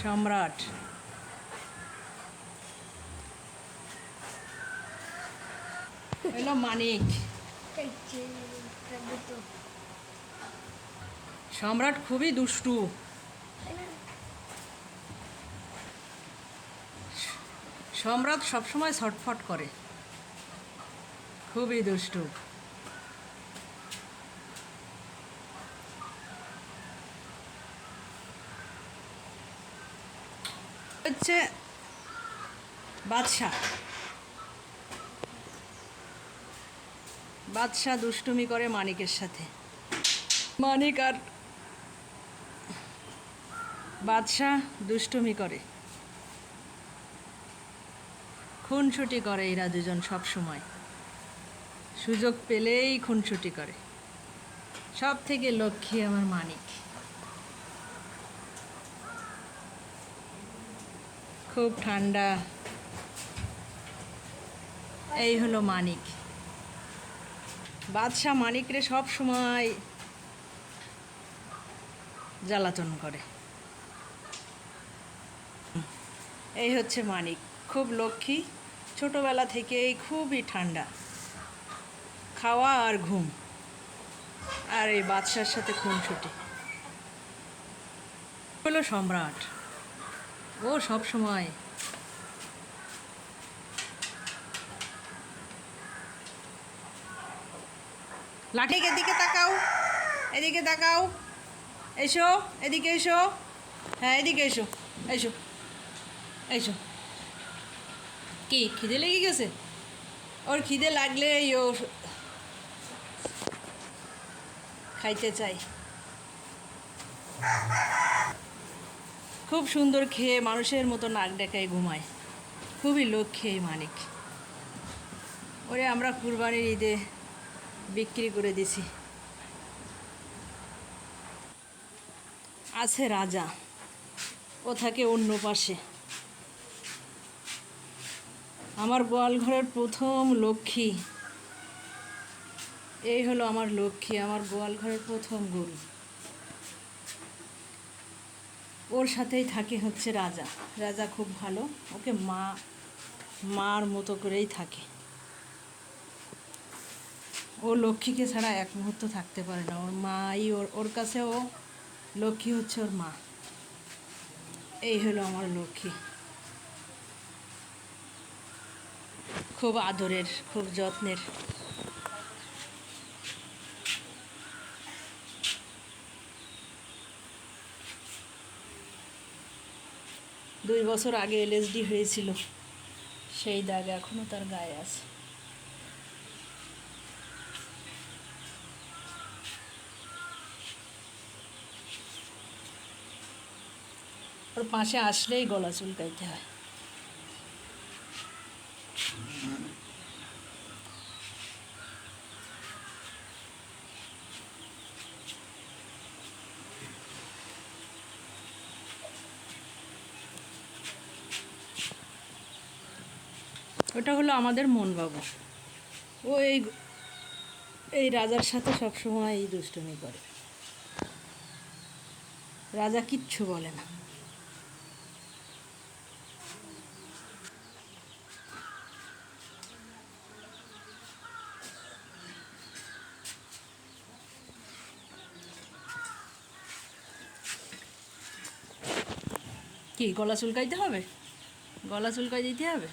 সম্রাট। এলো মানিক। সম্রাট খুবই দুষ্টু। সম্রাট সবসময় ছটফট করে, খুবই দুষ্টু। হচ্ছে বাদশা। বাদশা দুষ্টুমি করে মানিকের সাথে। মানিক আর বাদশা দুষ্টুমি করে, খুনসুটি করে। এরা দুজন সব সময় সুযোগ পেলেই খুনসুটি করে। সব থেকে লক্ষ্মী আমার মানিক, খুব ঠান্ডা। এই হলো মানিক। বাদশা মানিকরে সব সময় জ্বালাতন করে। এই হচ্ছে মানিক, খুব লক্ষ্মী, ছোটবেলা থেকেই খুবই ঠান্ডা, খাওয়া আর ঘুম, আর এই বাদশার সাথে খুনসুটি। হলো সম্রাট, ও সব সময় লাঠি। এদিকে তাকাও, এদিকে তাকাও, এসো, এদিকে এসো, হ্যাঁ এদিকে এসো, এসো এসো। কি খিদে লেগে গেছে? ওর খিদে লাগলে ও খাইতে চাই। খুব সুন্দর খেয়ে মানুষের মতো নাক ডেকায় ঘুমায়, খুবই লক্ষ্মী এই মানিক। ওরে আমরা কুরবানির ঈদে বিক্রি করে দিছি। আছে রাজা, ও থাকে অন্য পাশে। আমার গোয়াল ঘরের প্রথম লক্ষ্মী। এই হলো আমার লক্ষ্মী, আমার গোয়াল ঘরের প্রথম গরু। ওর সাথেই থাকে হচ্ছে রাজা। রাজা খুব ভালো, ওকে মার মতো করেই থাকে। ও লক্ষ্মীকে ছাড়া এক মুহূর্ত থাকতে পারে না। ওর মাই ওর কাছে, ও লক্ষ্মী হচ্ছে ওর মা। এই হলো আমার লক্ষ্মী, খুব আদরের, খুব যত্নের। দুই বছর আগে LSD হয়েছিল, সেই দাগ এখনো তার গায়ে আছে। ওর পাশে আসলেই গলা চুলকাইতে হয়। ওটা হলো আমাদের মনবাবু। ও এই রাজার সাথে সবসময় এই দুষ্টুমি করে। রাজা কিচ্ছু বলে না। কি গলা চুলকাইতে হবে? গলা চুলকাই দিতে হবে?